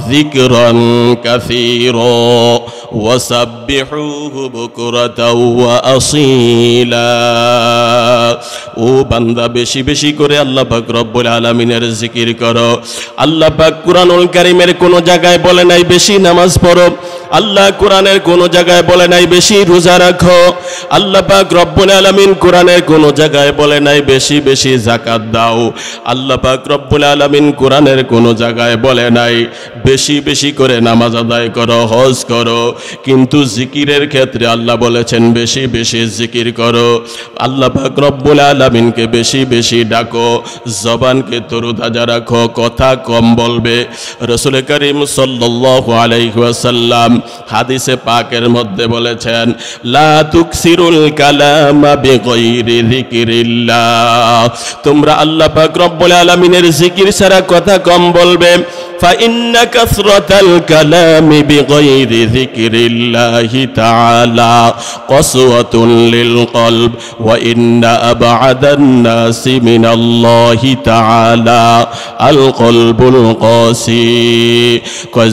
Speaker 1: যিকরান কাসীরা ওয়াসাব্বিহুহু বুকরাতাও ওয়া আসীলা। ও বান্দা, বেশি বেশি করে আল্লাহ পাক রব্বুল আলামিনের জিকির করো। আল্লাহ পাক কুরআনুল কারীমের কোন জায়গায় বলে নাই বেশি নামাজ পড়ো, আল্লাহ কোরআনের কোন জায়গায় বলে নাই বেশি রোজা রাখো, আল্লাহ পাক রব্বুল আলামিন কোরআনের কোন জায়গায় বলে নাই বেশি বেশি যাকাত দাও, আল্লাহ পাক রব্বুল আলামিন কোরআনের কোন জায়গায় বলে নাই বেশি বেশি করে নামাজ আদায় করো, হজ করো। কিন্তু জিকিরের ক্ষেত্রে আল্লাহ বলেছেন বেশি বেশি জিকির করো। আল্লাহ পাক রব্বুল আলামিনকে বেশি বেশি ডাকো, জবানকে তরুতাজা রাখো, কথা কম বলবে। রাসূল করিম সাল্লাল্লাহু আলাইহি ওয়াসাল্লাম হাদিসে পাকের মধ্যে বলেছেন, লা তুকসিরুল কালামা বিগাইরি যিকিরিল্লাহ, তোমরা আল্লাহ পাক রব্বুল আলামিনের জিকির ছাড়া কথা কম বলবে। فإن كثرة الكلام بغير ذكر الله تعالى قسوة للقلب وإن أبعد الناس من الله تعالى القلب القاسي।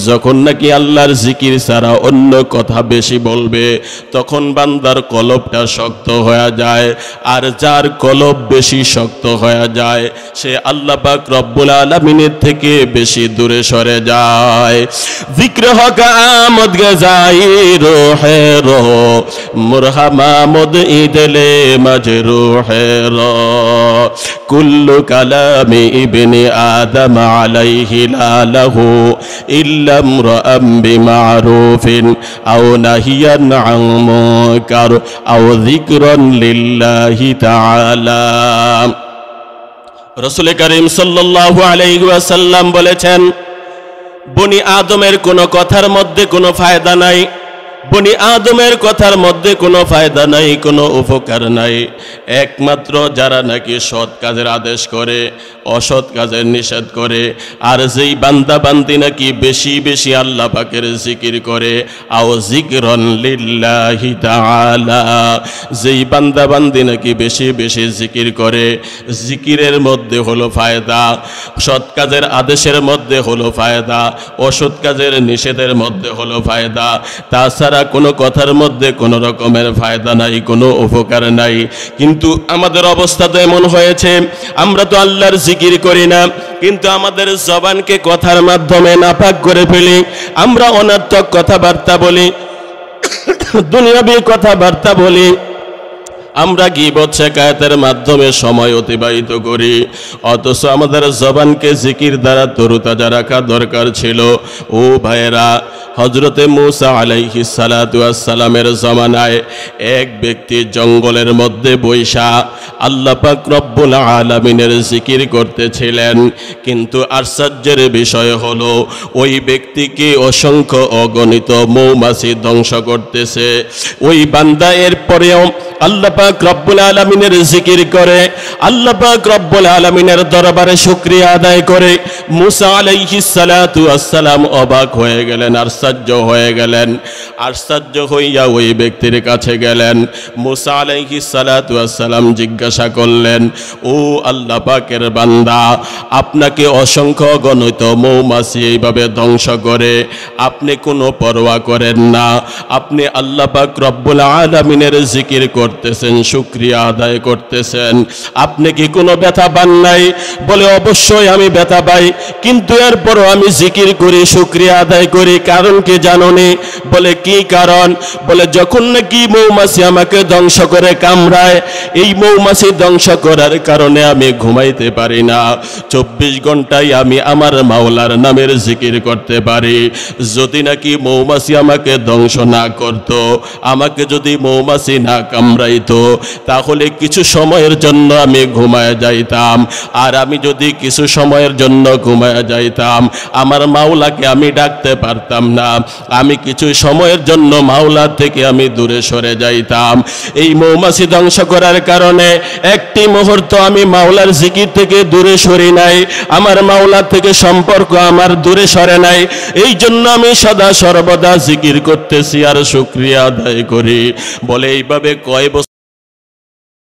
Speaker 1: যখন নাকি আল্লাহর জিকির ছাড়া অন্য কথা বেশি বলবে, তখন বান্দার কলবটা শক্ত হয়ে যায়, আর যার কলব বেশি শক্ত হয়ে যায় সে আল্লাহ পাক রব্বুল আলামিনের থেকে বেশি দূরে সরে যায়। জিক্র হক আমদ গজাই রোহে রো, মুরহামামদ ইদলে মজরুহে রো, কুল্লু কালামি ইবনে আদম আলাইহি লাহু ইল্লাম রাম বিমারুফিন আও নাহিয়ান আন মুনকার আও যিকরান লিল্লাহি তাআলা। রাসূল করিম সাল্লাল্লাহু আলাইহি ওয়াসাল্লাম বলেছেন, বনি আদমের কোনো কথার মধ্যে কোনো ফায়দা নাই, বনি আদমের কথার মধ্যে কোনো ফায়দা নাই, কোনো উপকার নাই, একমাত্র যারা নাকি সৎ কাজের আদেশ করে, অসৎ কাজের নিষেধ করে, আর যেই বান্দা বান্দি নাকি বেশি বেশি আল্লাহ পাকের জিকির করে, আও যিকরান লিল্লাহি তাআলা, যেই বান্দা বান্দি নাকি বেশি বেশি জিকির করে, জিকিরের মধ্যে হলো ফায়দা, সৎ কাজের আদেশের মধ্যে হলো ফায়দা, অসৎ কাজের নিষেধের মধ্যে হলো ফায়দা, তাছাড়া কোনো কথার মধ্যে কোনো রকমের ফায়দা নাই, কোনো উপকার নাই। কিন্তু আমাদের অবস্থা তো এমন হয়েছে, আমরা তো আল্লাহর জিকির করি না, কিন্তু আমাদের জবানকে কথার মাধ্যমে নাপাক করে ফেলি, আমরা অনর্থক কথাবার্তা বলি, দুনিয়াবি কথাবার্তা বলি, আমরা গীবত শিকায়াতের মাধ্যমে সময় অতিবাহিত করি, অথচ আমাদের জবানকে জিকির দ্বারা তরুতাজা রাখা দরকার ছিল। ও ভাইয়েরা, হযরতে মূসা আলাইহিস সালাতু ওয়াস সালামের জামানায় এক ব্যক্তি জঙ্গলের মধ্যে বৈশা আল্লাহ পাক রব্বুল আলামিনের জিকির করতেছিলেন। কিন্তু আশ্চর্যের বিষয় হলো ওই ব্যক্তিকে অসংখ্য অগণিত মৌমাছি ধ্বংস করতেছে। ওই বান্দা এর পরেও আল্লাহ পাক রব্বুল আলামিনের জিকির করে, আল্লাহ পাক রব্বুল আলামিনের দরবারে শুকরিয়া আদায় করে। মূসা আলাইহিস সালাতু ওয়াস সালাম অবাক হয়ে গেলেন, আশ্চর্য হয়ে গেলেন। আশ্চর্য হইয়া ওই ব্যক্তির কাছে গেলেন। মূসা আলাইহিস সালাতু ওয়াস সালাম জিজ্ঞাসা করলেন, ও আল্লাহ পাকের বান্দা, আপনাকে অসংখ্য অগণিত মৌমাছি এইভাবে ধ্বংস করে আপনি কোনো পরোয়া করেন না, আপনি আল্লাহ পাক রব্বুল আলামিনের জিকির করতেছেন, শুকরিয়া আদায় করতেছেন, আপনি কি কোনো ব্যথা পান নাই? বলে, অবশ্যই আমি ব্যথা পাই, কিন্তু এরপরও আমি জিকির করি, শুকরিয়া আদায় করি। কারণ কি জানোনি? বলে, কি কারণ? বলে, যখন নাকি মৌমাছি আমাকে ধ্বংস করে কামড়ায়, এই মৌমাছি ধ্বংস করার কারণে আমি ঘুমাইতে পারি না। 24 ঘন্টায় আমি আমার মাওলার নামের জিকির করতে পারি। যদি নাকি মৌমাছি আমাকে ধ্বংস না করত, আমাকে যদি মৌমাছি না কামড়াইতো, তাহলে কিছু সময়ের জন্য আমি ঘুমায় যাইতাম। আর আমি যদি কিছু সময়ের জন্য ঘুমায় যাইতাম, আমার মাওলাকে আমি ডাকতে পারতাম না। আমি কিছু সময়ের জন্য মাওলার থেকে আমি দূরে সরে যাইতাম। এই মৌমাছি ধ্বংস করার কারণে একটি মুহূর্ত আমি মাওলার জিকির থেকে দূরে সরি নাই, আমার মাওলার থেকে সম্পর্ক আমার দূরে সরে নাই। এই জন্য আমি সদা সর্বদা জিকির করতেছি আর শুকরিয়া আদায় করি। বলে, এইভাবে কয়